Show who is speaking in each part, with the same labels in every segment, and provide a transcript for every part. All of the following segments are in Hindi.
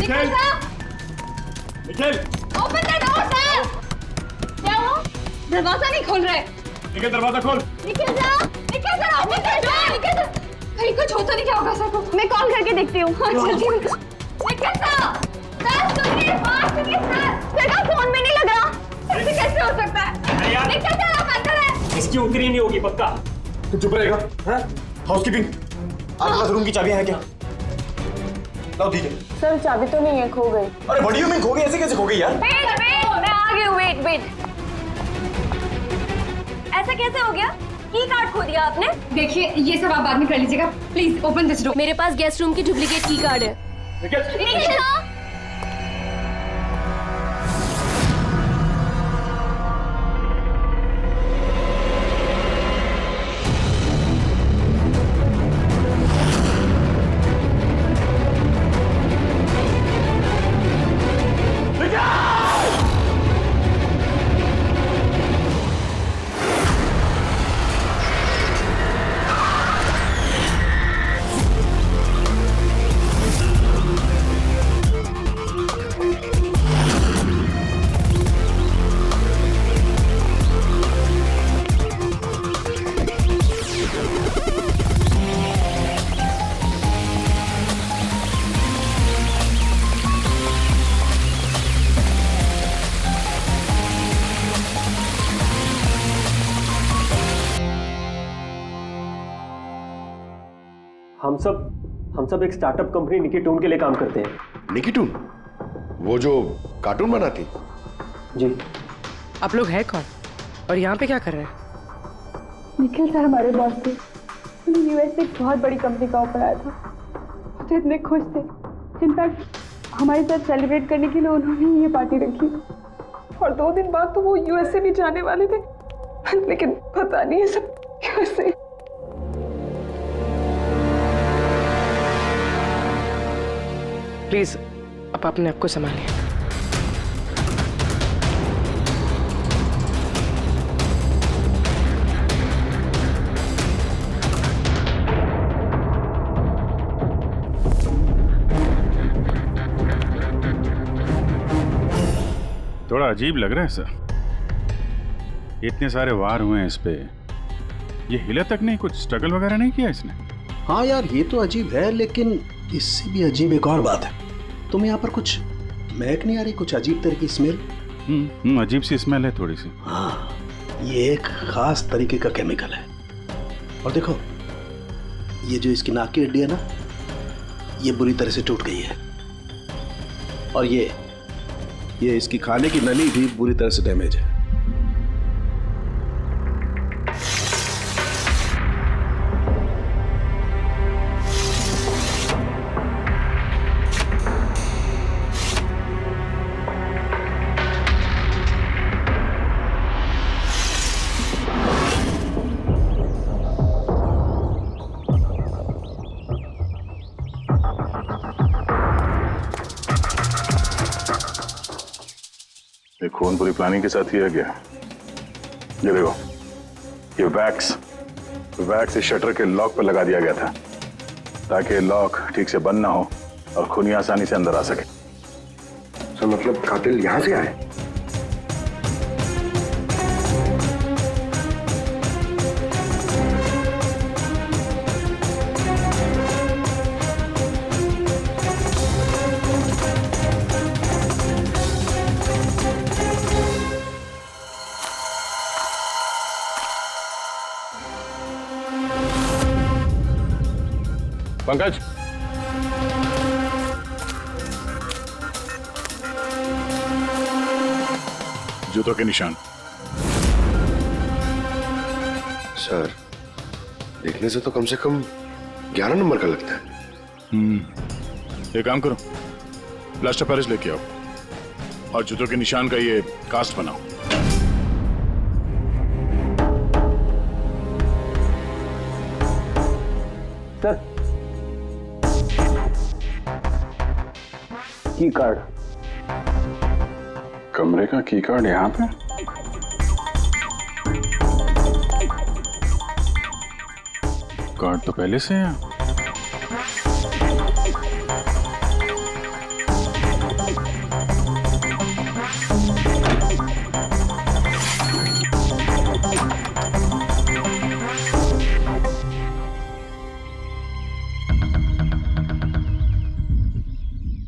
Speaker 1: Nikhil Nikhil
Speaker 2: open the door sir. क्या हुआ? दरवाजा नहीं खोल रहे।
Speaker 1: निखिल दरवाजा खोल।
Speaker 2: Nikhil sir open the door. Nikhil sir कहीं कुछ होता नहीं क्या होगा सर को? मैं कॉल करके देखती हूँ। हाँ जल्दी। निखिल सर सुनिए बात सुनिए सर का फोन में नहीं लग रहा। ऐसे कैसे हो सकता है? निखिल सर आप अंदर हैं।
Speaker 3: इसकी उतरी नहीं होगी पक्का।
Speaker 1: तो चुप रहेगा? हैं? हाउसकीपिंग आपके पास रूम की चाबियां हैं क्या? लाओ दीजिए।
Speaker 4: सर चाबी तो नहीं है, खो गई।
Speaker 1: अरे बड़ियों में खो गई, ऐसे कैसे खो गई यार?
Speaker 2: वेट मैं आ गई हूँ। वेट ऐसा कैसे हो गया? की कार्ड खो दिया आपने? देखिए ये सब आप बाद में कर लीजिएगा। Please open this door.
Speaker 4: मेरे पास गेस्ट रूम की डुप्लीकेट की कार्ड है।
Speaker 2: निखिल
Speaker 3: हम सब एक स्टार्टअप कंपनी निकिटून के लिए काम करते हैं।
Speaker 5: निकिटून? वो जो कार्टून बनाती?
Speaker 3: जी।
Speaker 6: आप लोग हैं कौन और यहाँ पे क्या कर रहे हैं?
Speaker 4: निखिल सर हमारे बॉस थे। उन्हें यूएस से एक बहुत बड़ी कंपनी का ऑफर आया था। वो तो इतने खुश थे। इनफैक्ट हमारे साथ सेलिब्रेट करने के लिए उन्होंने ये पार्टी रखी और 2 दिन बाद तो वो यूएस से भी जाने वाले थे, लेकिन पता नहीं है सब कैसे।
Speaker 6: प्लीज आप अपने आप को संभालिए।
Speaker 7: थोड़ा अजीब लग रहा है सर। इतने सारे वार हुए हैं इस पे, ये हिला तक नहीं, कुछ स्ट्रगल वगैरह नहीं किया इसने?
Speaker 8: हाँ यार ये तो अजीब है, लेकिन इससे भी अजीब एक और बात है। तुम्हें यहाँ पर कुछ महक नहीं आ रही? कुछ अजीब तरह की स्मेल?
Speaker 7: अजीब सी स्मेल है थोड़ी सी।
Speaker 8: हाँ ये एक खास तरीके का केमिकल है। और देखो ये जो इसकी नाक की हड्डी है ना, ये बुरी तरह से टूट गई है। और ये इसकी खाने की नली भी बुरी तरह से डैमेज है।
Speaker 7: ये खून पूरी प्लानिंग के साथ किया गया। ये देखो, ये वैक्स इस शटर के लॉक पर लगा दिया गया था ताकि लॉक ठीक से बंद ना हो और खूनी आसानी से अंदर आ सके।
Speaker 5: तो मतलब कातिल यहाँ से आए?
Speaker 7: पंकज, जूतों के निशान।
Speaker 5: सर देखने से तो कम 11 नंबर का लगता है।
Speaker 7: एक काम करो, प्लास्टर पेरिस लेके आओ और जूतों के निशान का ये कास्ट बनाओ।
Speaker 3: सर की कार्ड।
Speaker 7: कमरे का की कार्ड यहाँ पे? कार्ड तो पहले से है।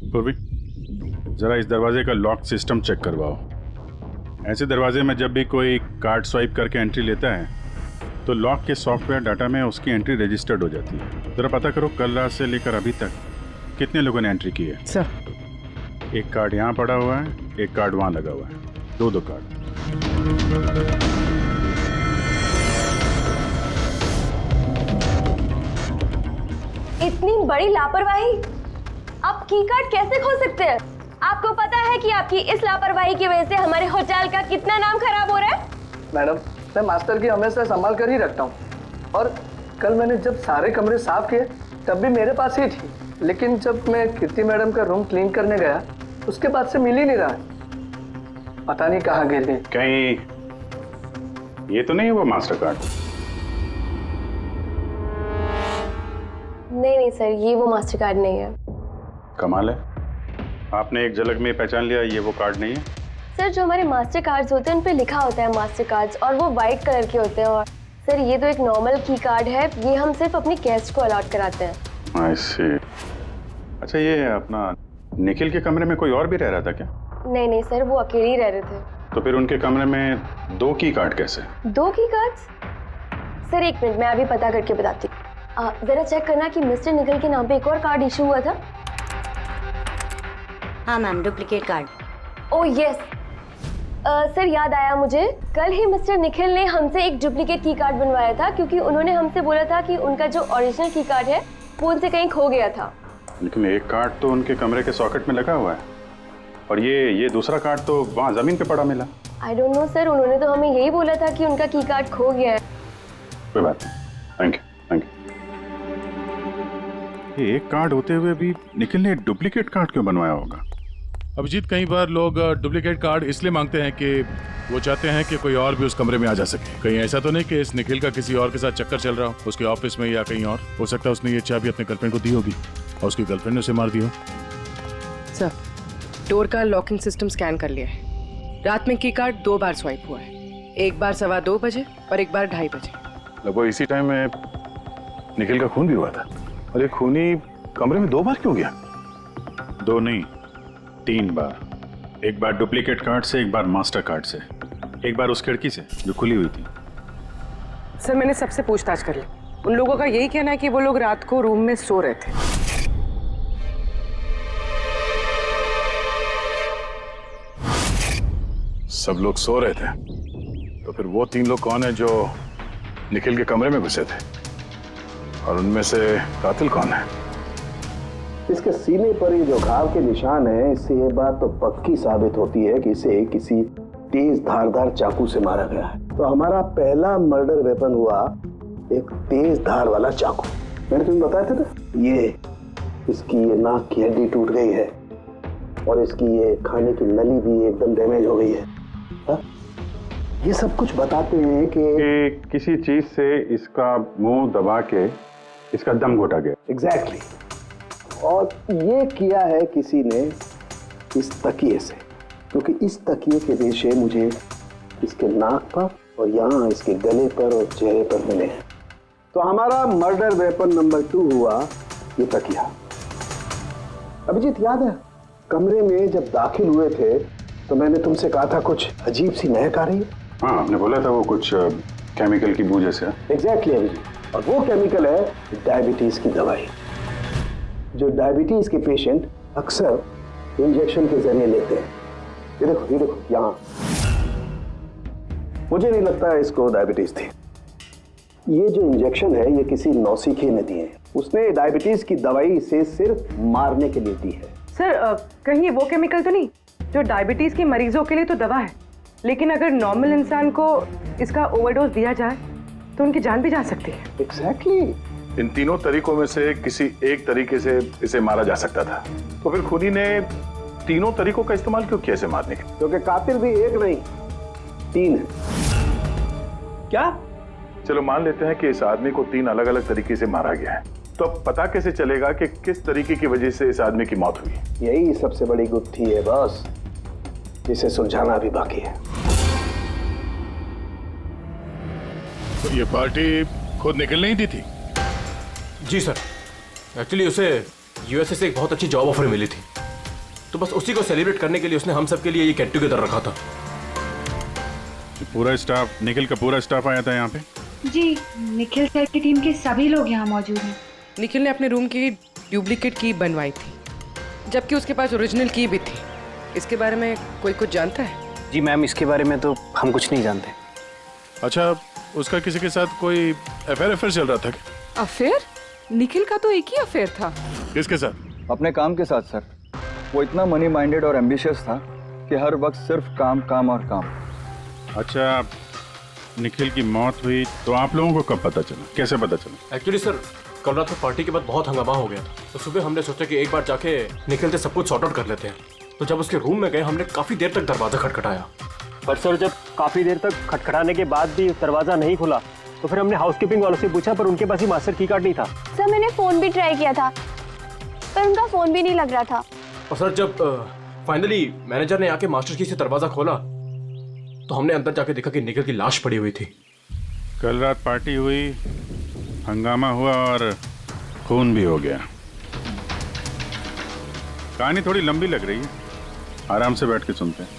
Speaker 7: पूर्वी, जरा इस दरवाजे का लॉक सिस्टम चेक करवाओ। ऐसे दरवाजे में जब भी कोई कार्ड स्वाइप करके एंट्री लेता है तो लॉक के सॉफ्टवेयर डाटा में उसकी एंट्री रजिस्टर्ड हो जाती है। जरा पता करो कल रात से लेकर अभी तक कितने लोगों ने एंट्री की है।
Speaker 6: सर
Speaker 7: एक कार्ड यहाँ पड़ा हुआ है, एक कार्ड वहाँ लगा हुआ है, दो कार्ड।
Speaker 2: इतनी बड़ी लापरवाही! आप की कार्ड कैसे खो सकते हैं? आपको पता है कि आपकी इस लापरवाही की वजह से हमारे होटल का कितना नाम खराब हो रहा है?
Speaker 9: मैडम, मैं मास्टर की हमेशा संभाल कर ही रखता हूँ, और कल मैंने जब सारे कमरे साफ किए तब भी मेरे पास ही थी, लेकिन जब मैं कीर्ति मैडम का रूम क्लीन करने गया उसके बाद से मिल ही नहीं रहा। पता नहीं कहाँ गिर गई।
Speaker 7: कहीं ये तो नहीं हुआ मास्टर कार्ड?
Speaker 2: नहीं सर, ये वो मास्टर कार्ड नहीं है।
Speaker 7: कमाल है, आपने एक झलक में पहचान लिया ये वो कार्ड नहीं है।
Speaker 2: सर, जो हमारे मास्टर कार्ड्स होते हैं उन पे लिखा होता है मास्टर कार्ड्स, और वो वाइट कलर के होते हैं। और सर, ये तो एक नॉर्मल की कार्ड है, ये हम सिर्फ अपने गेस्ट को अलॉट कराते हैं।
Speaker 7: आई सी। अच्छा, ये अपना निखिल के कमरे में कोई और भी रह रहा था क्या?
Speaker 2: नहीं सर, वो अकेले ही रह रहे थे।
Speaker 7: तो फिर उनके कमरे में 2 की कार्ड कैसे?
Speaker 2: 2 की कार्ड्स? सर एक मिनट, मैं अभी पता करके बताती हूँ। जरा चेक करना कि मिस्टर निखिल के नाम पे एक और कार्ड इशू हुआ था।
Speaker 10: हाँ ma'am, duplicate card.
Speaker 2: Oh yes sir, याद आया मुझे, कल ही मिस्टर निखिल ने हमसे एक डुप्लीकेट की कार्ड बनवाया था, क्योंकि उन्होंने हमसे बोला था कि उनका जो ओरिजिनल की कार्ड है वो उनसे कहीं खो गया था।
Speaker 7: लेकिन एक कार्ड तो उनके कमरे के सॉकेट में लगा हुआ है, और ये दूसरा कार्ड तो वहाँ जमीन पे पड़ा मिला।
Speaker 2: आई डोंट नो सर, उन्होंने तो हमें यही बोला था कि उनका की कार्ड खो गया है।
Speaker 7: कोई बात नहीं, थैंक यू। ये एक कार्ड होते हुए भी निखिल ने डुप्लीकेट कार्ड क्यों बनवाया होगा?
Speaker 11: अभिजीत, कई बार लोग डुप्लीकेट कार्ड इसलिए मांगते हैं कि वो चाहते हैं कि कोई और भी उस कमरे में आ जा सके। कहीं ऐसा तो नहीं कि इस निखिल का किसी और के साथ चक्कर चल रहा हो, उसके ऑफिस में या कहीं और। हो सकता है उसने ये चाबी अपने गर्लफ्रेंड को दी होगी और उसकी गर्लफ्रेंड ने उसे मार दी हो।
Speaker 6: सर, डोर का लॉकिंग सिस्टम स्कैन कर लिया है। रात में की कार्ड 2 बार स्वाइप हुआ है, एक बार 2:15 बजे और एक बार 2:30 बजे।
Speaker 7: लगभग इसी टाइम में निखिल का खून भी हुआ था। और ये खूनी कमरे में 2 बार क्यों गया? 2 नहीं, 3 बार। एक बार डुप्लीकेट कार्ड से, एक बार मास्टर कार्ड से, एक बार उस खिड़की से जो खुली हुई थी।
Speaker 6: सर, मैंने सबसे पूछताछ कर ली, उन लोगों का यही कहना है कि वो लोग रात को रूम में सो रहे थे।
Speaker 7: सब लोग सो रहे थे, तो फिर वो 3 लोग कौन है जो निखिल के कमरे में घुसे थे, और उनमें से कातिल कौन है?
Speaker 8: इसके सीने पर ये जो घाव के निशान है, इससे ये बात तो पक्की साबित होती है कि इसे किसी तेज धारदार चाकू से मारा गया है। तो हमारा पहला मर्डर वेपन हुआ एक तेज धार वाला चाकू। मैंने तुम्हें बताया था ना, ये इसकी ये नाक की हड्डी टूट गई है, और इसकी ये खाने की नली भी एकदम डैमेज हो गई है। हा? ये सब कुछ बताते हैं कि
Speaker 7: किसी चीज से इसका मुंह दबा के इसका दम घोटा गया।
Speaker 8: एग्जैक्टली। और ये किया है किसी ने इस तकिए से, क्योंकि इस तकिए के रेशे मुझे इसके नाक पर और यहाँ इसके गले पर और चेहरे पर मिले हैं। तो हमारा मर्डर वेपन नंबर 2 हुआ ये तकिया। अभिजीत, याद है कमरे में जब दाखिल हुए थे तो मैंने तुमसे कहा था कुछ अजीब सी महक आ रही है?
Speaker 7: हाँ, आपने बोला था वो कुछ केमिकल की बू जैसे।
Speaker 8: एग्जैक्टली अभिजीत, और वो केमिकल है डायबिटीज की दवाई, जो डायबिटीज के पेशेंट अक्सर इंजेक्शन के जरिए लेते हैं। ये देखो यहाँ। मुझे नहीं लगता है इसको डायबिटीज थी। ये जो इंजेक्शन है ये किसी नौसिखिए ने दिए हैं। उसने डायबिटीज की दवाई इसे सिर्फ मारने के लिए दी है।
Speaker 6: सर, कहीं ये वो केमिकल तो नहीं जो डायबिटीज के मरीजों के लिए तो दवा है, लेकिन अगर नॉर्मल इंसान को इसका ओवरडोज दिया जाए तो उनकी जान भी जा सकती है।
Speaker 8: एग्जैक्टली।
Speaker 7: इन तीनों तरीकों में से किसी एक तरीके से इसे मारा जा सकता था, तो फिर खूनी ने तीनों तरीकों का इस्तेमाल क्यों किया इसे मारने के?
Speaker 8: क्योंकि कातिल भी एक नहीं 3 है।
Speaker 7: क्या? चलो मान लेते हैं कि इस आदमी को 3 अलग अलग तरीके से मारा गया है, तो अब पता कैसे चलेगा कि किस तरीके की वजह से इस आदमी की मौत हुई?
Speaker 8: यही सबसे बड़ी गुत्थी है बॉस, जिसे सुलझाना भी बाकी है।
Speaker 11: तो ये पार्टी खुद निकल नहीं दी थी?
Speaker 1: जी सर, एक्चुअली उसे यूएसए से एक बहुत अच्छी जॉब ऑफर मिली थी, तो बस उसी को सेलिब्रेट करने के लिए उसने हम सब के लिए ये गेट टुगेदर रखा था।
Speaker 11: पूरा स्टाफ, निखिल का पूरा स्टाफ आया था यहाँ पे?
Speaker 4: जी, निखिल सर की टीम के सभी लोग यहाँ मौजूद हैं।
Speaker 6: निखिल ने अपने रूम की डुप्लीकेट की बनवाई थी, जबकि उसके पास ओरिजिनल की भी थी। इसके बारे में कोई कुछ जानता है?
Speaker 3: जी मैम, इसके बारे में तो हम कुछ नहीं जानते।
Speaker 11: अच्छा, उसका किसी के साथ कोई अफेयर चल रहा था क्या?
Speaker 6: अफेयर? निखिल का तो एक ही अफेयर था।
Speaker 11: किसके साथ?
Speaker 10: अपने काम के साथ सर। वो इतना मनी माइंडेड और एम्बिशियस था कि हर वक्त सिर्फ काम काम और काम।
Speaker 11: अच्छा, निखिल की मौत हुई तो आप लोगों को कब पता चला, कैसे पता चला?
Speaker 1: एक्चुअली सर, कल रात को पार्टी के बाद बहुत हंगामा हो गया था, तो सुबह हमने सोचा कि एक बार जाके निखिल से सब कुछ सॉर्ट आउट कर लेते हैं। तो जब उसके रूम में गए, हमने काफी देर तक दरवाजा खटखटाया।
Speaker 3: पर सर, जब काफी देर तक खटखटाने के बाद भी दरवाजा नहीं खुला तो फिर हमने हाउसकीपिंग वालों से पूछा, पर उनके पास ही मास्टर की कार्ड नहीं था।
Speaker 2: सर मैंने फोन भी ट्राई किया था, पर उनका फोन भी नहीं लग रहा था।
Speaker 1: और सर, जब फाइनली मैनेजर ने आके मास्टर की से दरवाजा खोला तो हमने अंदर जाके देखा कि निखिल की लाश पड़ी हुई थी।
Speaker 11: कल रात पार्टी हुई, हंगामा हुआ और खून भी हो गया। कहानी थोड़ी लंबी लग रही है, आराम से बैठ के सुनते हैं।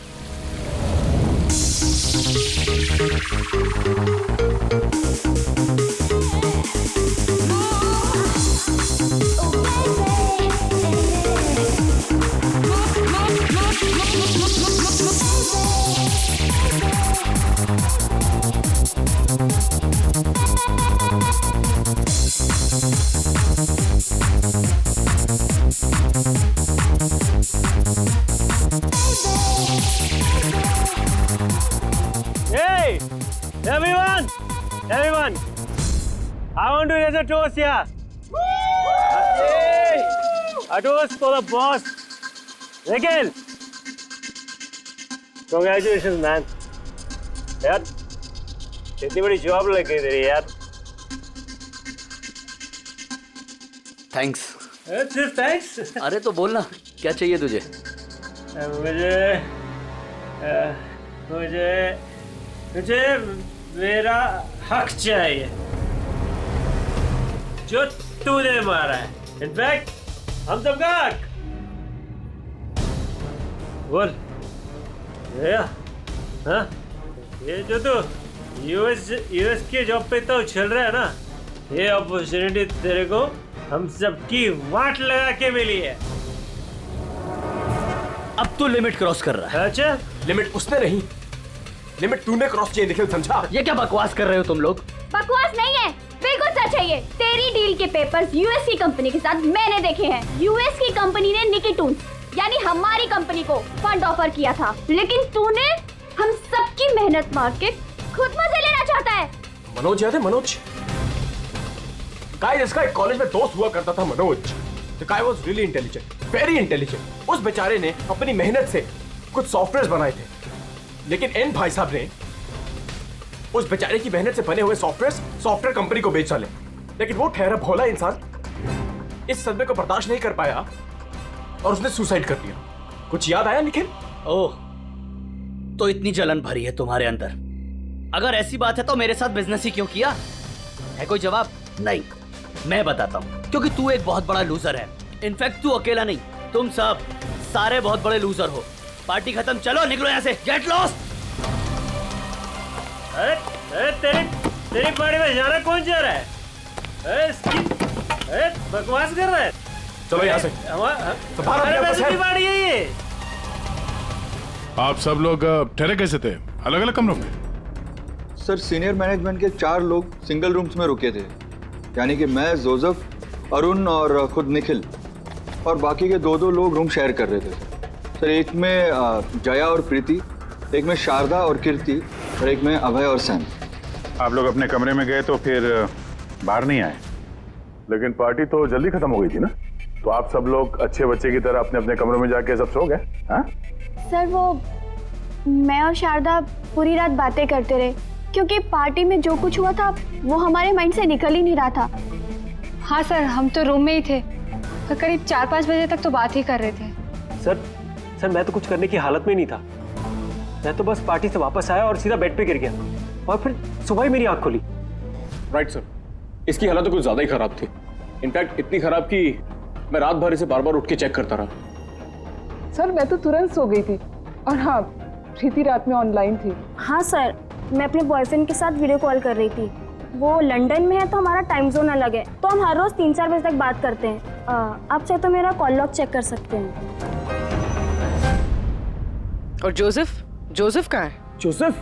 Speaker 3: Hey, everyone, I want to raise a toast here. Hey, a toast for the boss, Nikhil. Congratulations, man. यार, इतनी बड़ी जॉब लग गई तेरी यार।
Speaker 9: थैंक्स।
Speaker 3: सिर्फ थैंक्स?
Speaker 9: अरे तो बोलना, क्या चाहिए तुझे?
Speaker 3: मुझे मेरा हक चाहिए जो तूने मारा है। इनफैक्ट हम सबका हक। बोल हाँ, ये जो तू यूएस के जॉब पे तो चल रहा है ना, ये अपॉर्चुनिटी तेरे को हम सबकी वाट लगा के मिली है।
Speaker 9: अब तू लिमिट क्रॉस कर रहा है।
Speaker 3: अच्छा,
Speaker 1: लिमिट उसने नहीं, लिमिट तूने क्रॉस किया निखिल, समझा?
Speaker 9: ये क्या बकवास कर रहे हो तुम लोग?
Speaker 2: बकवास नहीं है, बिल्कुल सच है ये। तेरी डील के पेपर्स यूएस की कंपनी के साथ मैंने देखे हैं। यूएस की कंपनी ने निकी टून्स यानी हमारी कंपनी को फंड ऑफर किया था, लेकिन तूने हम सबकी मेहनत मार के खुद मजे लेना चाहता है।
Speaker 1: मनोज याद है? मनोज, गाइस, इसका एक कॉलेज में दोस्त हुआ करता था Manoj. The guy was really intelligent, very intelligent. उस बेचारे ने अपनी मेहनत से कुछ सॉफ्टवेयर बनाए थे, लेकिन एन भाई साहब ने उस बेचारे की मेहनत से बने हुए सॉफ्टवेयर कंपनी को बेच डाले। लेकिन वो ठहरा भोला इंसान इस सदमे को बर्दाश्त नहीं कर पाया और उसने सुसाइड कर दिया। कुछ याद आया निखिल?
Speaker 9: ओह, तो इतनी जलन भरी है तुम्हारे अंदर। अगर ऐसी बात है तो मेरे साथ बिजनेस ही क्यों किया? है कोई जवाब? नहीं, मैं बताता हूँ। क्योंकि तू एक बहुत बड़ा लूजर है। इनफैक्ट तू अकेला नहीं, तुम सब सारे बहुत बड़े लूजर हो। पार्टी खत्म, चलो निकलो यहाँ से, गेट लॉस्ट।
Speaker 3: अरे तेरी पार्टी में जाना कौन जा रहा है? बकवास कर रहा है।
Speaker 1: चलो यहाँ से।
Speaker 3: हमारे पैसे की पार्टी है ये।
Speaker 11: आप सब लोग ठहरे कैसे थे? अलग अलग कमरों में?
Speaker 10: सर, सीनियर मैनेजमेंट के 4 लोग सिंगल रूम्स में रुके थे, यानी कि मैं, जोसेफ, अरुण और खुद निखिल, और बाकी के 2 लोग रूम शेयर कर रहे थे। सर, एक में जया और प्रीति, एक में शारदा और कीर्ति, और एक में अभय और सैम।
Speaker 7: आप लोग अपने कमरे में गए तो फिर बाहर नहीं आए, लेकिन पार्टी तो जल्दी खत्म हो गई थी ना, तो आप सब लोग अच्छे बच्चे की तरह अपने अपने कमरों में जाके सब सो गए? हाँ
Speaker 2: सर, वो मैं और शारदा पूरी रात बातें करते रहे, क्योंकि पार्टी में जो कुछ हुआ था वो हमारे माइंड से निकल ही नहीं रहा था।
Speaker 4: हाँ सर, हम तो रूम में ही थे और करीब 4-5 बजे तक तो बात ही कर रहे थे।
Speaker 3: सर मैं तो कुछ करने की हालत में नहीं था। मैं तो बस पार्टी से वापस आया और सीधा बेड पे गिर गया और फिर सुबह ही मेरी आंख खुली।
Speaker 1: राइट सर, इसकी हालत तो कुछ ज्यादा ही खराब थी। इनफैक्ट इतनी खराब कि मैं रात भर इसे बार बार उठ के चेक करता रहा।
Speaker 4: सर मैं तो तुरंत सो गई थी। और हाँ, प्रीति रात में ऑनलाइन थी।
Speaker 2: हाँ सर, मैं अपने बॉयफ्रेंड के साथ वीडियो कॉल कर रही थी। वो लंदन में है तो हमारा टाइम जोन अलग है, तो हम हर रोज 3-4 बजे तक बात करते हैं। आप चाहे तो मेरा कॉल लॉग चेक कर सकते हैं।
Speaker 6: और जोसेफ? जोसेफ कहाँ है?
Speaker 1: जोसेफ?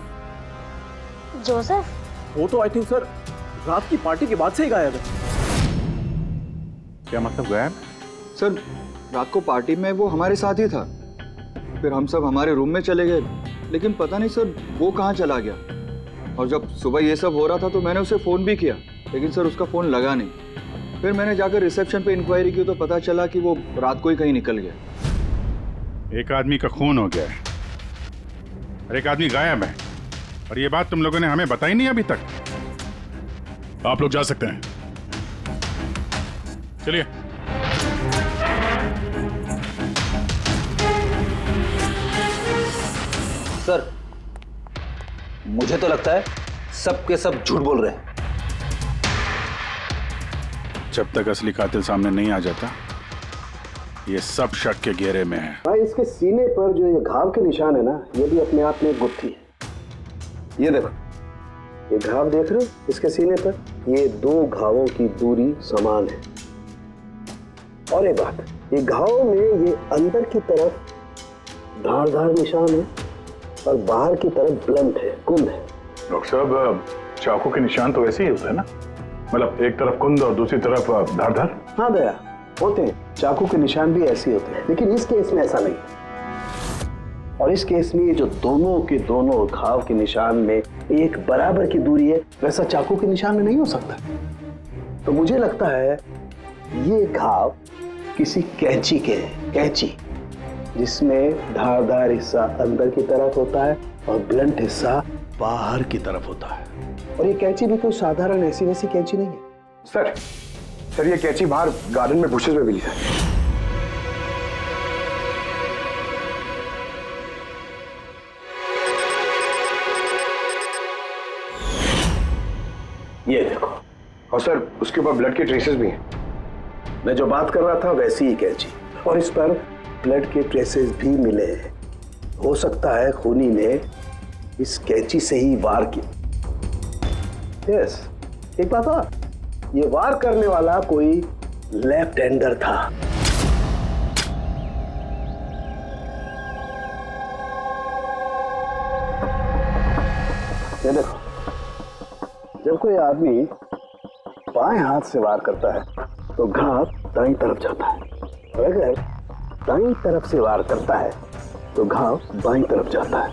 Speaker 2: जोसेफ?
Speaker 1: वो तो आई थिंक सर रात की पार्टी के बाद से ही गायब है।
Speaker 7: क्या मतलब गायब?
Speaker 10: सर रात को पार्टी में वो हमारे साथ ही था, फिर हम सब हमारे रूम में चले गए, लेकिन पता नहीं सर वो कहाँ चला गया। और जब सुबह ये सब हो रहा था तो मैंने उसे फ़ोन भी किया, लेकिन सर उसका फ़ोन लगा नहीं। फिर मैंने जाकर रिसेप्शन पे इंक्वायरी की तो पता चला कि वो रात को ही कहीं निकल गया।
Speaker 11: एक आदमी का खून हो गया है और एक आदमी गायब है, और ये बात तुम लोगों ने हमें बताई नहीं अभी तक। आप लोग जा सकते हैं, चलिए।
Speaker 8: सर मुझे तो लगता है सब के सब झूठ बोल रहे हैं।
Speaker 11: जब तक असली कातिल सामने नहीं आ जाता, ये सब शक के घेरे में है।
Speaker 8: भाई इसके सीने पर जो ये घाव के निशान है ना, ये भी अपने आप में एक गुत्थी है। ये देखो, ये घाव देख रहे हो इसके सीने पर, ये 2 घावों की दूरी समान है। और एक बात, ये घाव में ये अंदर की तरफ धारदार निशान है और बाहर की तरफ ब्लंट है, कुंद है।
Speaker 7: डॉक्टर साहब, चाकू के निशान तो वैसे ही होते हैं ना, मतलब एक तरफ कुंद और दूसरी तरफ धारदार।
Speaker 8: हाँ दया, होते हैं, चाकू के निशान भी ऐसे होते हैं, लेकिन इस केस में ऐसा नहीं। और इस केस में ये जो दोनों के दोनों घाव के निशान में एक बराबर की दूरी है, वैसा चाकू के निशान में नहीं हो सकता। तो मुझे लगता है ये घाव किसी कैंची के हैं, कैंची जिसमें धारदार हिस्सा अंदर की तरफ होता है और ब्लंट हिस्सा बाहर की तरफ होता है। और ये कैंची भी कोई साधारण ऐसी वैसी कैंची नहीं है।
Speaker 5: सर ये कैंची बाहर गार्डन में बुशेस में मिली है।
Speaker 8: ये देखो,
Speaker 5: और सर उसके ऊपर ब्लड के ट्रेसेस भी हैं।
Speaker 8: मैं जो बात कर रहा था वैसी ही कैंची, और इस पर ब्लड के ट्रेसेस भी मिले हैं। हो सकता है खूनी ने इस कैंची से ही वार किया। यस, एक बात और, ये वार करने वाला कोई लेफ्ट हैंडर था। ये देखो, जब कोई आदमी बाएं हाथ से वार करता है तो घाव दाईं तरफ जाता है, और अगर दाईं तरफ से वार करता है तो घाव बाईं तरफ जाता है।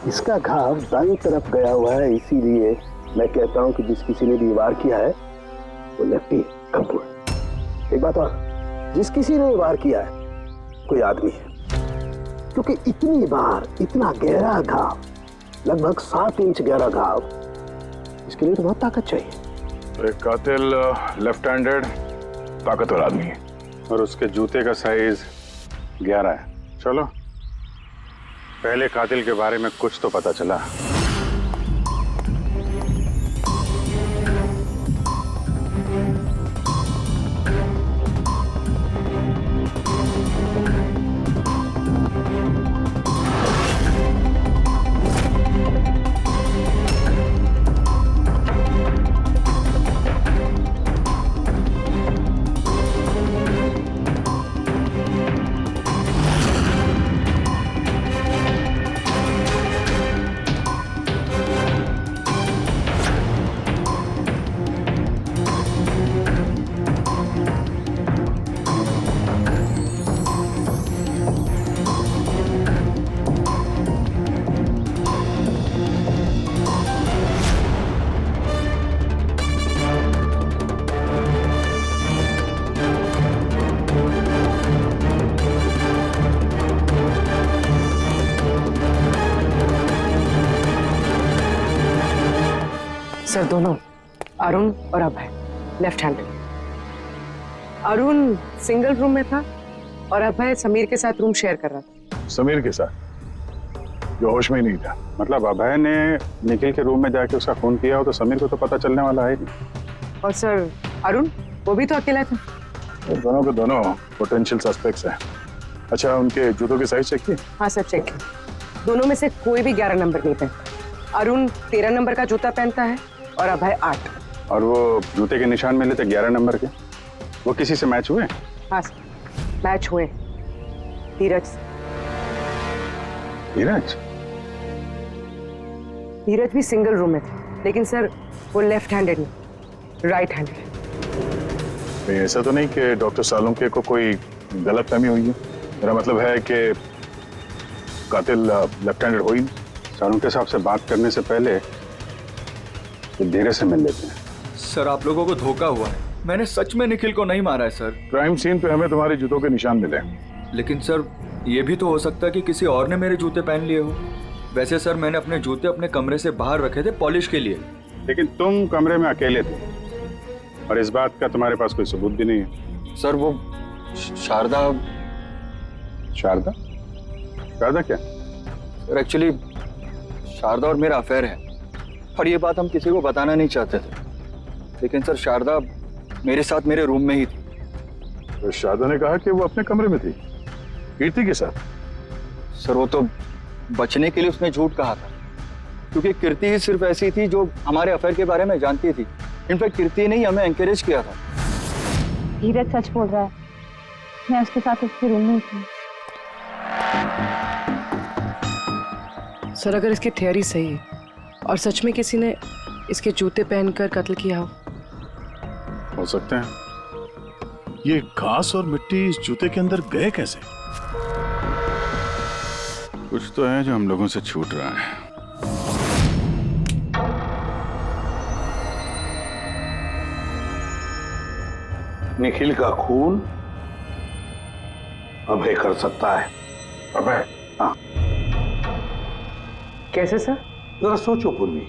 Speaker 8: इसका घाव दाईं तरफ गया हुआ है, इसीलिए मैं कहता हूं कि जिस किसी ने भी वार किया है वो लेफ्टी है, कपूर। एक बात और, जिस किसी ने वार किया है कोई आदमी है, क्योंकि इतनी बार इतना गहरा घाव, लगभग 7 इंच गहरा घाव, इसके लिए तो बहुत ताकत चाहिए।
Speaker 7: तो एक कातिल लेफ्ट हैंडेड ताकतवर आदमी है, और उसके जूते का साइज 11 है। चलो, पहले कातिल के बारे में कुछ तो पता चला।
Speaker 6: सर दोनों, अरुण और Abhay, left handed. Arun single room में था और अभय समीर के साथ रूम शेयर कर रहा था।
Speaker 7: समीर के साथ? जो होश में ही नहीं था। मतलब अभय ने निखिल के रूम में जाके उसका खून किया हो तो समीर को तो पता चलने वाला है नहीं।
Speaker 6: और सर अरुण, वो भी तो अकेला था।
Speaker 7: दोनों के दोनों पोटेंशियल सस्पेक्ट्स हैं। अच्छा, उनके जूतों की साइज चेक की?
Speaker 6: हाँ सर, चेक किया। दोनों में से कोई भी 11 नंबर नहीं पहनता। अरुण 13 नंबर का जूता पहनता है और अभय 8।
Speaker 7: और वो जूते के निशान मिले थे 11 नंबर के, वो किसी से मैच हुए?
Speaker 6: हाँ सर, मैच हुए धीरज से।
Speaker 7: धीरज?
Speaker 6: धीरज भी सिंगल रूम में थे, लेकिन सर वो लेफ्ट हैंडेड नहीं, राइट हैंडेड।
Speaker 7: ऐसा तो नहीं कि डॉक्टर सालुंके को कोई गलतफहमी हुई है? मेरा मतलब है कि कातिल लेफ्ट हैंडेड हो ही नहीं। सालुंके साहब से बात करने से पहले धीरज से मिल लेते हैं।
Speaker 10: सर, आप लोगों को धोखा हुआ है। मैंने सच में निखिल को नहीं मारा है सर।
Speaker 7: क्राइम सीन पे हमें तुम्हारे जूतों के निशान मिले।
Speaker 10: लेकिन सर, ये भी तो हो सकता है कि किसी और ने मेरे जूते पहन लिए हो। वैसे सर, मैंने अपने जूते अपने कमरे से बाहर रखे थे पॉलिश के लिए।
Speaker 7: लेकिन तुम कमरे में अकेले थे और इस बात का तुम्हारे पास कोई सबूत भी नहीं है।
Speaker 10: सर, वो शारदा।
Speaker 7: शारदा? शारदा क्या?
Speaker 10: सर, एक्चुअली शारदा और मेरा अफेयर है और ये बात हम किसी को बताना नहीं चाहते थे। लेकिन सर, शारदा मेरे साथ मेरे रूम में ही थी।
Speaker 7: तो शारदा ने कहा कि वो अपने कमरे में थी कीर्ति के साथ।
Speaker 10: सर, वो तो बचने के लिए उसने झूठ कहा था, क्योंकि कीर्ति ही सिर्फ ऐसी थी जो हमारे अफेयर के बारे में जानती थी। इनफैक्ट कीर्ति ने ही हमें एनकरेज किया था।
Speaker 4: धीरज सच बोल रहा है, मैं उसके साथ उसके रूम में थी।
Speaker 6: सर, अगर इसकी थियरी सही है और सच में किसी ने इसके जूते पहनकर कत्ल किया
Speaker 11: हो सकते हैं। ये घास और मिट्टी इस जूते के अंदर गए कैसे? कुछ तो है जो हम लोगों से छूट रहा है।
Speaker 5: निखिल का खून अभय कर सकता है। अभय? हाँ।
Speaker 6: कैसे सर?
Speaker 5: जरा सोचो पूर्वी।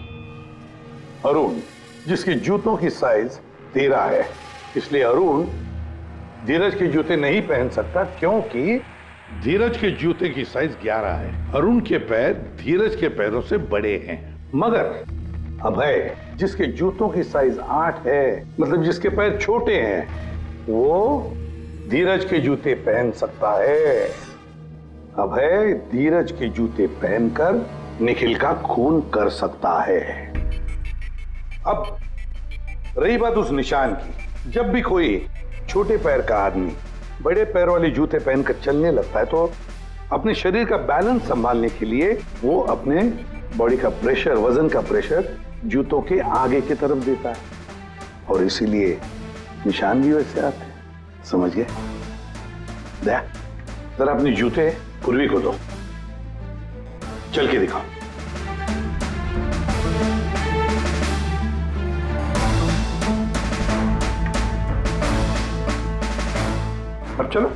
Speaker 5: अरुण, जिसके जूतों की साइज 13 है, इसलिए अरुण धीरज के जूते नहीं पहन सकता, क्योंकि
Speaker 12: धीरज के जूते की साइज 11 है। अरुण के पैर धीरज के पैरों से बड़े हैं।
Speaker 5: मगर अभय, जिसके जूतों की साइज 8 है, मतलब जिसके पैर छोटे हैं, वो धीरज के जूते पहन सकता है। अभय धीरज के जूते पहनकर निखिल का खून कर सकता है। अब रही बात उस निशान की, जब भी कोई छोटे पैर का आदमी बड़े पैर वाले जूते पहनकर चलने लगता है तो अपने शरीर का बैलेंस संभालने के लिए वो अपने बॉडी का प्रेशर, वजन का प्रेशर जूतों के आगे की तरफ देता है, और इसीलिए निशान भी वैसे आते हैं। समझ गए? जरा अपने जूते पूर्वी को दो, चल के दिखाओ। अब चलो।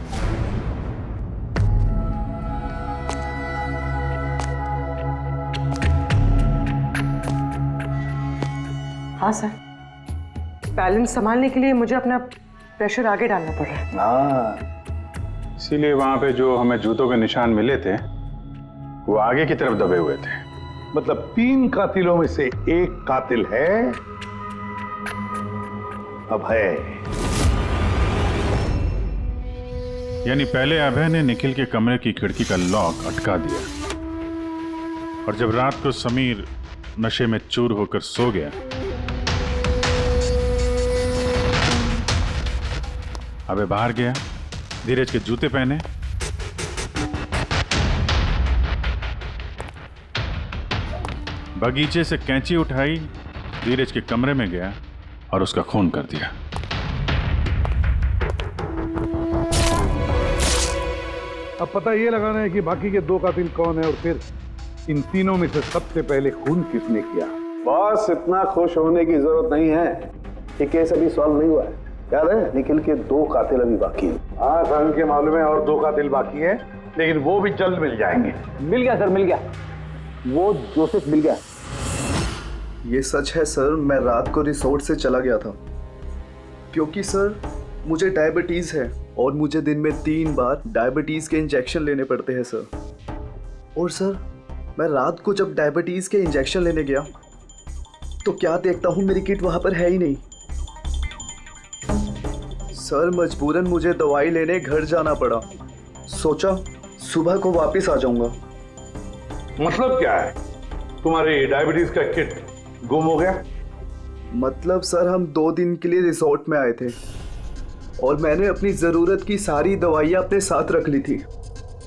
Speaker 6: हाँ सर, बैलेंस संभालने के लिए मुझे अपना प्रेशर आगे डालना पड़ रहा है।
Speaker 7: हाँ, इसीलिए वहां पे जो हमें जूतों के निशान मिले थे वो आगे की तरफ दबे हुए थे।
Speaker 5: मतलब 3 कातिलों में से एक कातिल है अभय।
Speaker 11: यानी पहले अभय ने निखिल के कमरे की खिड़की का लॉक अटका दिया, और जब रात को समीर नशे में चूर होकर सो गया, अबे बाहर गया, धीरज के जूते पहने, बगीचे से कैंची उठाई, धीरज के कमरे में गया और उसका खून कर दिया।
Speaker 12: अब पता ये लगाना है कि बाकी के 2 कातिल कौन है, और फिर इन तीनों में से सबसे पहले खून किसने किया।
Speaker 8: बॉस, इतना खुश होने की जरूरत नहीं है, ये केस अभी सॉल्व नहीं हुआ है। याद है, निखिल के 2 कातिल अभी बाकी हैं।
Speaker 12: हाँ सर, उनके मालूम है, और 2 कातिल बाकी है, लेकिन वो भी जल्द मिल जाएंगे।
Speaker 8: मिल गया सर, मिल गया, वो जोसेफ मिल गया।
Speaker 10: ये सच है सर, मैं रात को रिसोर्ट से चला गया था क्योंकि सर मुझे डायबिटीज़ है और मुझे दिन में 3 बार डायबिटीज़ के इंजेक्शन लेने पड़ते हैं सर। और सर, मैं रात को जब डायबिटीज़ के इंजेक्शन लेने गया तो क्या देखता हूँ, मेरी किट वहाँ पर है ही नहीं। सर, मजबूरन मुझे दवाई लेने घर जाना पड़ा सोचा सुबह को वापस आ जाऊंगा।
Speaker 5: मतलब क्या है? तुम्हारी डायबिटीज का किट गुम हो गया?
Speaker 10: मतलब सर हम 2 दिन के लिए रिसोर्ट में आए थे और मैंने अपनी ज़रूरत की सारी दवाइयाँ अपने साथ रख ली थी,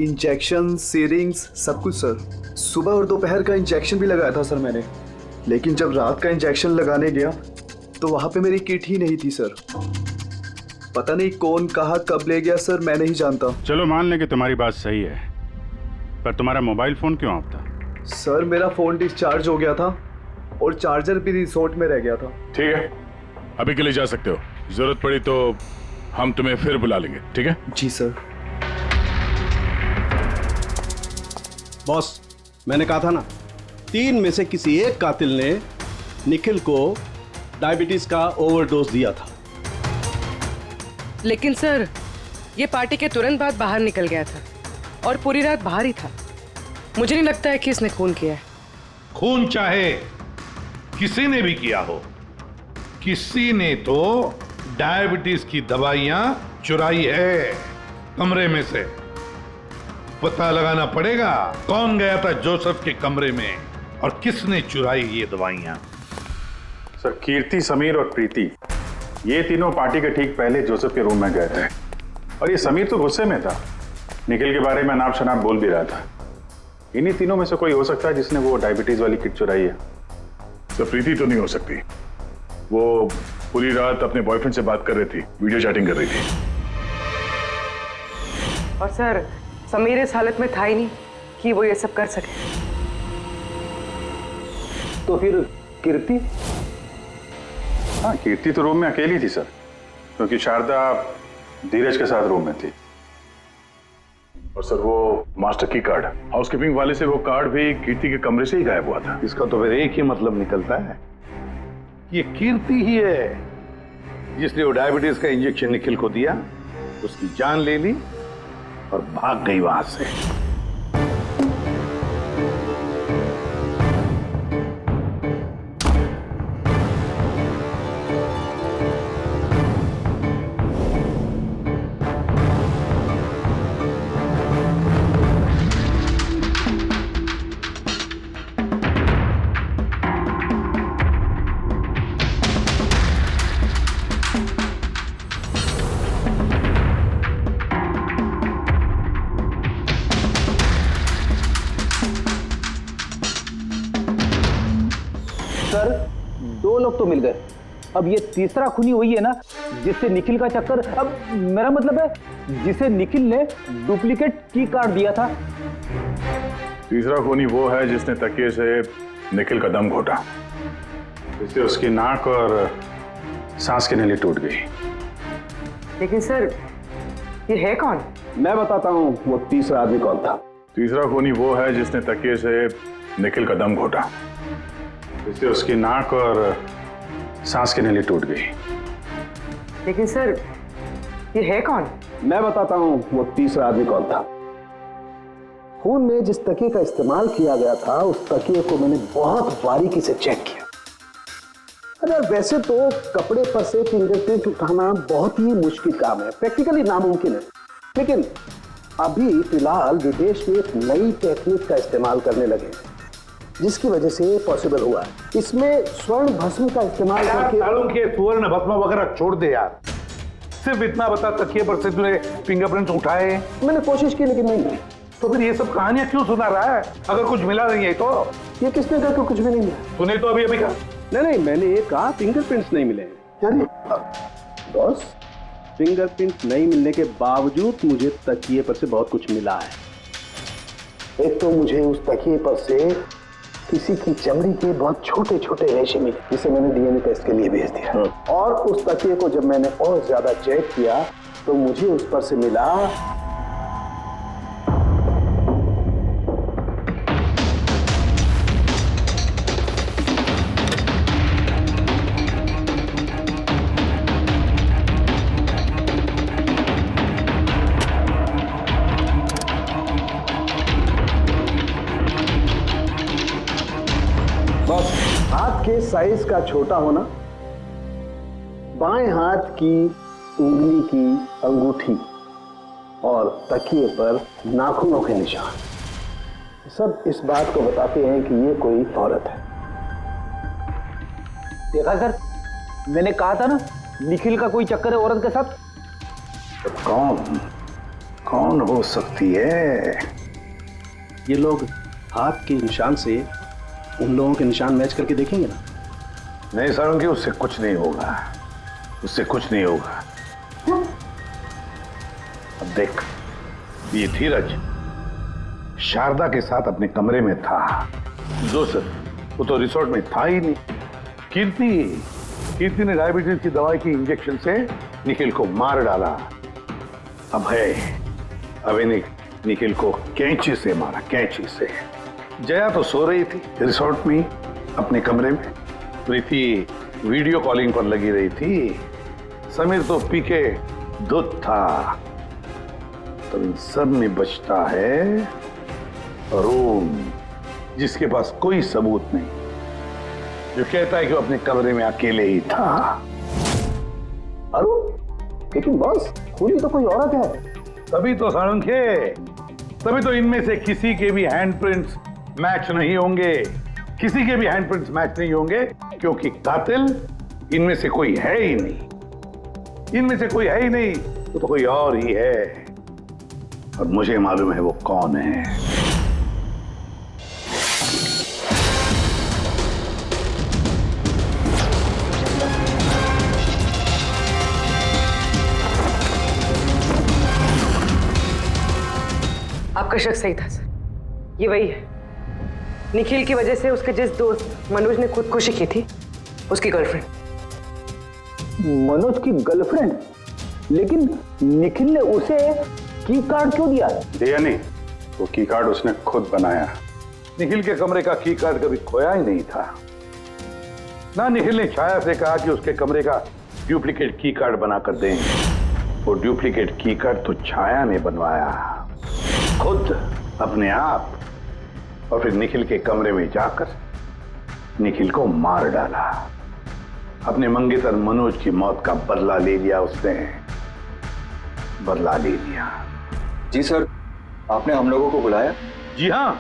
Speaker 10: इंजेक्शन, सीरिंग्स, सब कुछ सर। सुबह और दोपहर का इंजेक्शन भी लगाया था सर मैंने, लेकिन जब रात का इंजेक्शन लगाने गया तो वहाँ पे मेरी किट ही नहीं थी सर। पता नहीं कौन कहाँ कब ले गया सर, मैं नहीं जानता।
Speaker 13: चलो मान लें कि तुम्हारी बात सही है, पर तुम्हारा मोबाइल फ़ोन क्यों ऑफ था?
Speaker 10: सर मेरा फ़ोन डिस्चार्ज हो गया था और चार्जर भी रिसोर्ट में रह गया था।
Speaker 11: ठीक है, अभी के लिए जा सकते हो, जरूरत पड़ी तो हम तुम्हें फिर बुला लेंगे। ठीक है?
Speaker 10: जी सर।
Speaker 8: बॉस, मैंने कहा था ना, 3 में से किसी एक कातिल ने निखिल को डायबिटीज का ओवरडोज दिया था।
Speaker 6: लेकिन सर ये पार्टी के तुरंत बाद बाहर निकल गया था और पूरी रात बाहर ही था। मुझे नहीं लगता है कि इसने खून किया है।
Speaker 5: खून चाहे किसी ने भी किया हो, किसी ने तो डायबिटीज की दवाइयां चुराई है कमरे में से। पता लगाना पड़ेगा कौन गया था जोसेफ के कमरे में और किसने चुराई ये दवाइयां।
Speaker 7: सर, कीर्ति, समीर और प्रीति, ये तीनों पार्टी के ठीक पहले जोसेफ के रूम में गए थे और ये समीर तो गुस्से में था, निखिल के बारे में अनाप शनाप बोल भी रहा था। इन्हीं तीनों में से कोई हो सकता है जिसने वो डायबिटीज वाली किट चुराई है।
Speaker 11: तो प्रीति तो नहीं हो सकती, वो पूरी रात अपने बॉयफ्रेंड से बात कर रही थी, वीडियो चैटिंग कर रही थी।
Speaker 6: और सर समीर इस हालत में था ही नहीं कि वो ये सब कर सके।
Speaker 8: तो फिर कीर्ति?
Speaker 7: हाँ, कीर्ति तो रूम में अकेली थी सर, क्योंकि शारदा धीरज के साथ रूम में थी।
Speaker 11: और सर वो मास्टर की कार्ड, हाउसकीपिंग वाले से वो कार्ड भी कीर्ति के कमरे से ही गायब हुआ था।
Speaker 5: इसका तो फिर एक ही मतलब निकलता है, ये कीर्ति ही है जिसने वो डायबिटीज का इंजेक्शन निखिल को दिया, उसकी जान ले ली और भाग गई वहां से।
Speaker 8: सर 2 लोग तो मिल गए, अब ये तीसरा खूनी वही है ना जिससे निखिल का चक्कर। अब मेरा मतलब है जिसे निखिल ने डुप्लीकेट की कार्ड दिया था।
Speaker 7: तीसरा खूनी वो है जिसने तकिए से निखिल का दम घोटा, इससे उसकी नाक और सांस की नली टूट गई।
Speaker 6: लेकिन सर ये है कौन?
Speaker 8: मैं बताता हूँ वो तीसरा आदमी कौन था।
Speaker 7: तीसरा खूनी वो है जिसने तकिए से निखिल का दम घोटा, इससे उसकी नाक और सांस की नली टूट गई।
Speaker 6: लेकिन सर ये है कौन?
Speaker 8: मैं बताता हूँ वो तीसरा आदमी कौन था। खून में जिस तकिए का इस्तेमाल किया गया था उस तकिए को मैंने बहुत बारीकी से चेक किया। अरे वैसे तो कपड़े पर से फिंगरप्रिंट उठाना बहुत ही मुश्किल काम है, प्रैक्टिकली नामुमकिन है, लेकिन अभी फिलहाल विदेश में एक नई टेक्निक का इस्तेमाल करने लगे जिसकी वजह से पॉसिबल हुआ है। इसमें स्वर्ण भस्म का इस्तेमाल करके
Speaker 5: के स्वर्ण भस्म वगैरह छोड़ दे यार, सिर्फ इतना बता तकिए पर से तूने फिंगरप्रिंट्स उठाए।
Speaker 8: मैंने कोशिश की लेकिन नहीं मिली।
Speaker 5: तो फिर ये सब कहानियां क्यों सुना रहा है अगर कुछ मिला नहीं है तो?
Speaker 8: ये किसने कहा कि कुछ भी नहीं मिला?
Speaker 5: तूने तो अभी कहा।
Speaker 8: नहीं, मैंने ये कहा फिंगरप्रिंट्स नहीं मिले। यानी बॉस, फिंगरप्रिंट नहीं मिलने के बावजूद मुझे तकिए पर से बहुत कुछ मिला है। एक तो मुझे उस तकिए पर से किसी की चमड़ी के बहुत छोटे छोटे रेशे मिले जिसे मैंने डीएनए टेस्ट के लिए भेज दिया। और उस तकिए को जब मैंने और ज्यादा चेक किया तो मुझे उस पर से मिला हाथ के साइज का छोटा होना, बाएं हाथ की उंगली की अंगूठी और तकिए पर नाखूनों के निशान, सब इस बात को बताते हैं कि ये कोई औरत है।
Speaker 14: देखा सर, मैंने कहा था ना निखिल का कोई चक्कर है औरत के साथ।
Speaker 5: तो कौन हो सकती है?
Speaker 8: ये लोग हाथ के निशान से उन लोगों के निशान मैच करके देखेंगे ना।
Speaker 5: नहीं सारंगी, उससे कुछ नहीं होगा, उससे कुछ नहीं होगा। अब देख, ये धीरज शारदा के साथ अपने कमरे में था, जोसेफ वो तो रिसोर्ट में था ही नहीं। कीर्ति ने डायबिटीज की दवाई की इंजेक्शन से निखिल को मार डाला। अब निखिल को कैंची से मारा, कैंची से। जया तो सो रही थी रिसोर्ट में अपने कमरे में, प्रीति वीडियो कॉलिंग पर लगी रही थी, समीर तो पी के दूध था। तो इन सब में बचता है अरुण, जिसके पास कोई सबूत नहीं, जो कहता है कि वो अपने कमरे में अकेले ही था।
Speaker 8: अरुण, लेकिन बॉस खूनी तो कोई औरत है।
Speaker 5: तभी तो सारंगे, तभी तो इनमें से किसी के भी हैंडप्रिंट्स मैच नहीं होंगे, किसी के भी हैंडप्रिंट्स मैच नहीं होंगे, क्योंकि कातिल इनमें से कोई है ही नहीं। इनमें से कोई है ही नहीं, तो कोई और ही है, और मुझे मालूम है वो कौन है।
Speaker 6: आपका शक सही था सर, ये वही है। निखिल की वजह से उसके जिस दोस्त मनोज ने खुदकुशी की थी, उसकी गर्लफ्रेंड।
Speaker 14: मनोज की गर्लफ्रेंड? लेकिन निखिल ने उसे की कार्ड क्यों दिया?
Speaker 7: दिया नहीं, वो की कार्ड उसने खुद बनाया।
Speaker 5: निखिल के कमरे का की कार्ड कभी खोया ही नहीं था ना। निखिल ने छाया से कहा कि उसके कमरे का डुप्लीकेट की कार्ड बनाकर देंगे। वो डुप्लीकेट की कार्ड तो छाया ने बनवाया खुद, अपने आप, और फिर निखिल के कमरे में जाकर निखिल को मार डाला। अपने मंगेतर मनोज की मौत का बदला ले लिया उसने, बदला ले लिया।
Speaker 10: जी सर, आपने हम लोगों को बुलाया?
Speaker 5: जी हां,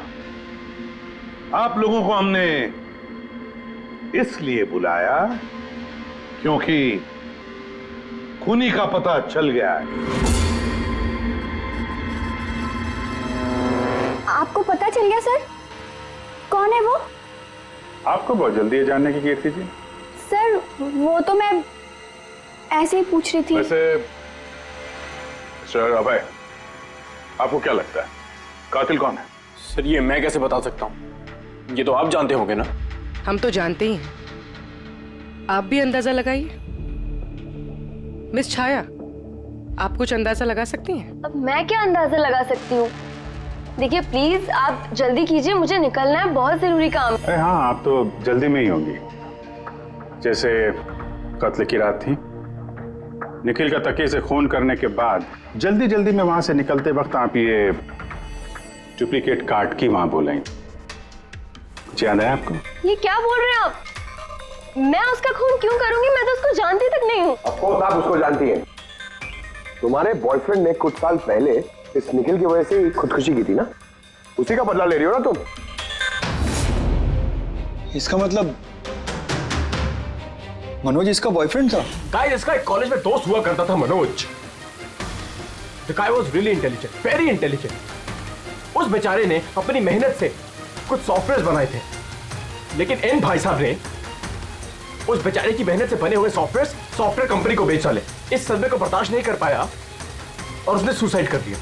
Speaker 5: आप लोगों को हमने इसलिए बुलाया क्योंकि खूनी का पता चल गया है।
Speaker 2: आपको पता चल गया सर? कौन है वो?
Speaker 7: आपको बहुत जल्दी है जानने की, कीर्ति जी।
Speaker 2: सर वो तो मैं ऐसे ही पूछ रही थी।
Speaker 7: वैसे सर अभय, आपको क्या लगता है कातिल कौन है?
Speaker 1: सर ये मैं कैसे बता सकता हूँ, ये तो आप जानते होंगे ना।
Speaker 6: हम तो जानते ही हैं, आप भी अंदाजा लगाइए। मिस छाया, आप कुछ अंदाजा लगा सकती हैं?
Speaker 2: अब मैं क्या अंदाजा लगा सकती हूँ? देखिए प्लीज आप जल्दी कीजिए, मुझे निकलना है, बहुत जरूरी काम है।
Speaker 7: अरे हाँ, आप तो जल्दी में ही होंगी। जैसे कत्ल की रात थी, निखिल का तकिए से खून करने के बाद जल्दी जल्दी में वहां से निकलते वक्त आप ये डुप्लीकेट कार्ड की वहां बोलें, कुछ याद है आपको?
Speaker 2: ये क्या बोल रहे हैं आप? मैं उसका खून क्यों करूंगी? मैं तो उसको जानती तक नहीं हूँ।
Speaker 1: ऑफ कोर्स आप उसको जानती हैं। तुम्हारे बॉयफ्रेंड ने कुछ साल पहले इस निखिल की वजह से खुदकुशी की थी ना, उसी का बदला ले रही हो ना तुम।
Speaker 10: इसका मतलब मनोज इसका बॉयफ्रेंड था?
Speaker 1: गाइस, इसका एक कॉलेज में दोस्त हुआ करता था Manoj. The guy was really intelligent, very intelligent। उस बेचारे ने अपनी मेहनत से कुछ सॉफ्टवेयर बनाए थे, लेकिन एन भाई साहब ने उस बेचारे की मेहनत से बने हुए सॉफ्टवेयर कंपनी को बेच डाले। इस सदमे को बर्दाश्त नहीं कर पाया और उसने सुसाइड कर दिया।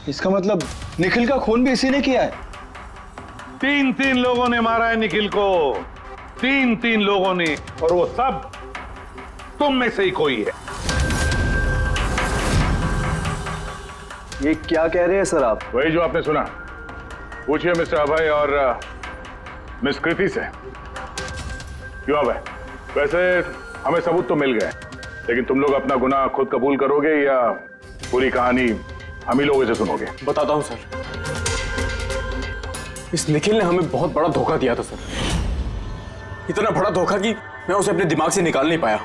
Speaker 10: इसका मतलब निखिल का खून भी इसी ने किया है?
Speaker 5: 3 लोगों ने मारा है निखिल को, 3 लोगों ने, और वो सब तुम में से ही कोई है।
Speaker 9: ये क्या कह रहे हैं सर आप?
Speaker 7: वही जो आपने सुना। पूछिए मिस्टर अभय और मिस कृति से। क्यों अभय? वैसे हमें सबूत तो मिल गए, लेकिन तुम लोग अपना गुनाह खुद कबूल करोगे या पूरी कहानी हम ही लोगों से सुनोगे?
Speaker 1: बताता हूं सर। इस निखिल ने हमें बहुत बड़ा धोखा दिया था सर, इतना बड़ा धोखा कि मैं उसे अपने दिमाग से निकाल नहीं पाया।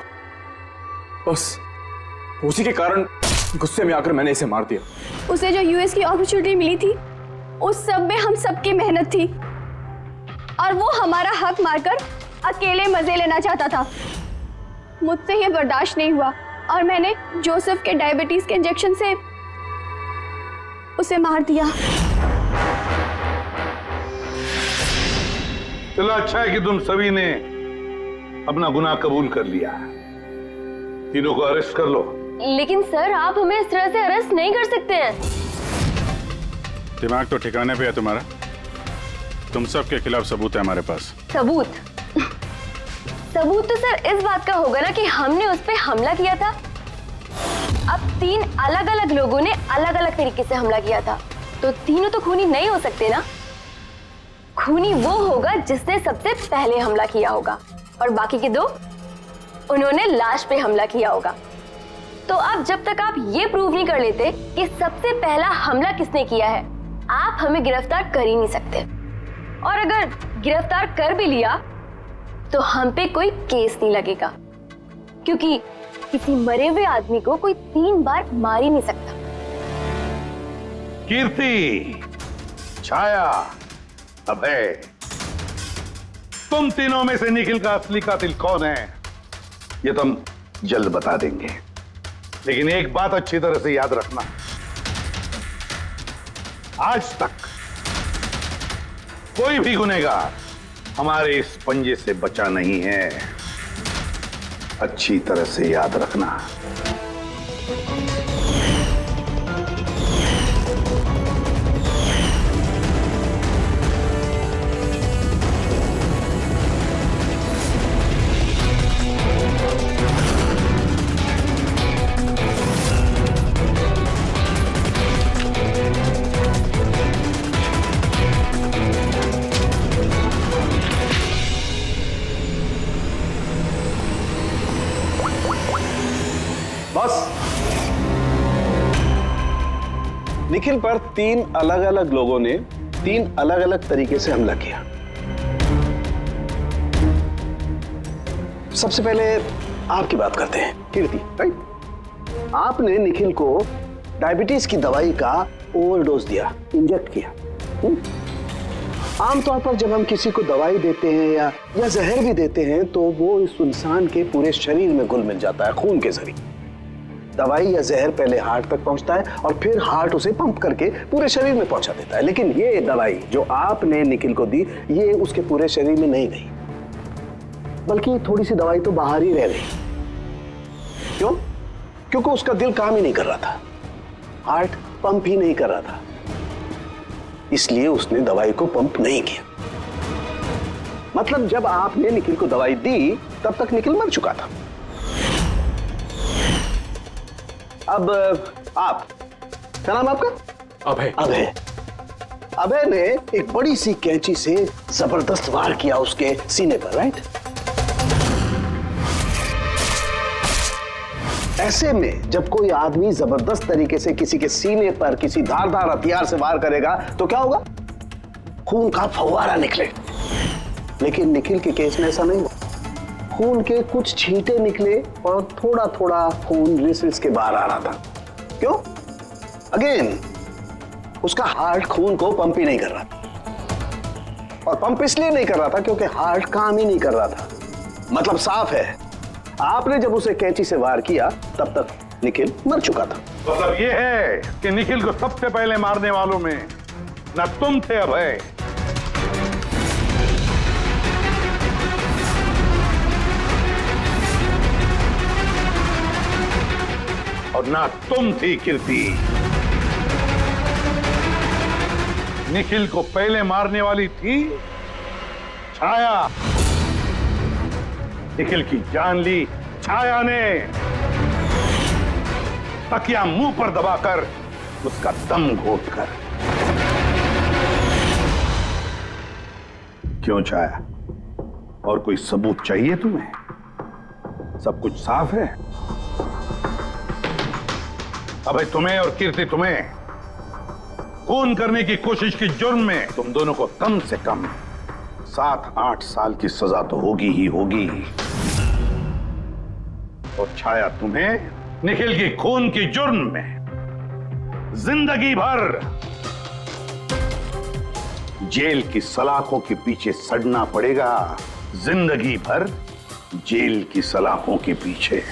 Speaker 1: बस उसी के कारण गुस्से में आकर मैंने इसे मार दिया।
Speaker 2: उसे जो यूएस की अपॉर्चुनिटी मिली थी उस सब में हम सबकी मेहनत थी और वो हमारा हक मारकर अकेले मजे लेना चाहता था। मुझसे ये बर्दाश्त नहीं हुआ और मैंने जोसेफ के डायबिटीज के इंजेक्शन से उसे मार दिया।
Speaker 5: चलो अच्छा है कि तुम सभी ने अपना गुनाह कबूल कर लिया। तीनों को अरेस्ट कर लो।
Speaker 15: लेकिन सर आप हमें इस तरह से अरेस्ट नहीं कर सकते हैं।
Speaker 13: दिमाग तो ठिकाने पे है तुम्हारा। तुम सब के खिलाफ सबूत है हमारे पास।
Speaker 15: सबूत? सबूत तो सर इस बात का होगा ना कि हमने उस पे हमला किया था। अब 3 अलग अलग लोगों ने अलग अलग तरीके से हमला किया था, तो तीनों तो खूनी नहीं हो सकते ना। खूनी वो होगा जिसने सबसे पहले हमला किया होगा और बाकी के 2 उन्होंने लाश पे हमला किया होगा। तो अब जब तक आप ये प्रूव नहीं कर लेते कि सबसे पहला हमला किसने किया है, आप हमें गिरफ्तार कर ही नहीं सकते। और अगर गिरफ्तार कर भी लिया तो हम पे कोई केस नहीं लगेगा, क्योंकि किसी मरे हुए आदमी को कोई 3 बार मार ही नहीं सकता।
Speaker 5: कीर्ति, छाया, अभय, तुम तीनों में से निखिल का असली कातिल कौन है ये तो हम जल्द बता देंगे। लेकिन एक बात अच्छी तरह से याद रखना, आज तक कोई भी गुनहगार हमारे इस पंजे से बचा नहीं है। अच्छी तरह से याद रखना।
Speaker 8: निखिल पर 3 अलग अलग लोगों ने 3 अलग अलग तरीके से हमला किया। सबसे पहले आपकी बात करते हैं, कीर्ति, राइट? आपने निखिल को डायबिटीज की दवाई का ओवरडोज दिया, इंजेक्ट किया। आमतौर पर जब हम किसी को दवाई देते हैं या जहर भी देते हैं तो वो इस इंसान के पूरे शरीर में घुल मिल जाता है, खून के जरिए। दवाई या जहर पहले हार्ट तक पहुंचता है और फिर हार्ट उसे पंप करके पूरे शरीर में पहुंचा देता है। लेकिन ये दवाई जो आपने निखिल को दी, ये उसके पूरे शरीर में नहीं गई, बल्कि थोड़ी सी दवाई तो बाहर ही रह गई। क्यों? क्योंकि उसका दिल काम ही नहीं कर रहा था, हार्ट पंप ही नहीं कर रहा था, इसलिए उसने दवाई को पंप नहीं किया। मतलब जब आपने निखिल को दवाई दी तब तक निखिल मर चुका था। अब आप, क्या नाम आपका?
Speaker 1: अभय।
Speaker 8: अभय। अभय ने एक बड़ी सी कैंची से जबरदस्त वार किया उसके सीने पर, राइट? ऐसे में जब कोई आदमी जबरदस्त तरीके से किसी के सीने पर किसी धारदार हथियार से वार करेगा तो क्या होगा? खून का फव्वारा निकले। लेकिन निखिल के केस में ऐसा नहीं हुआ। खून के कुछ छींटे निकले और थोड़ा थोड़ा खून रिसल्स के बाहर आ रहा था। क्यों? अगेन उसका हार्ट खून को पंप ही नहीं कर रहा था, और पंप इसलिए नहीं कर रहा था क्योंकि हार्ट काम ही नहीं कर रहा था। मतलब साफ है, आपने जब उसे कैंची से वार किया तब तक निखिल मर चुका था।
Speaker 5: मतलब ये है कि निखिल को सबसे पहले मारने वालों में न तुम थे अभय, और ना तुम थी कीर्ति। निखिल को पहले मारने वाली थी छाया। निखिल की जान ली छाया ने, तकिया मुंह पर दबाकर उसका दम घोटकर। क्यों छाया, और कोई सबूत चाहिए तुम्हें? सब कुछ साफ है। अबे तुम्हें और कीर्ति, तुम्हें खून करने की कोशिश की जुर्म में तुम दोनों को कम से कम 7-8 साल की सजा तो होगी ही होगी। और छाया, तुम्हें निखिल की खून की जुर्म में जिंदगी भर जेल की सलाखों के पीछे सड़ना पड़ेगा। जिंदगी भर जेल की सलाखों के पीछे।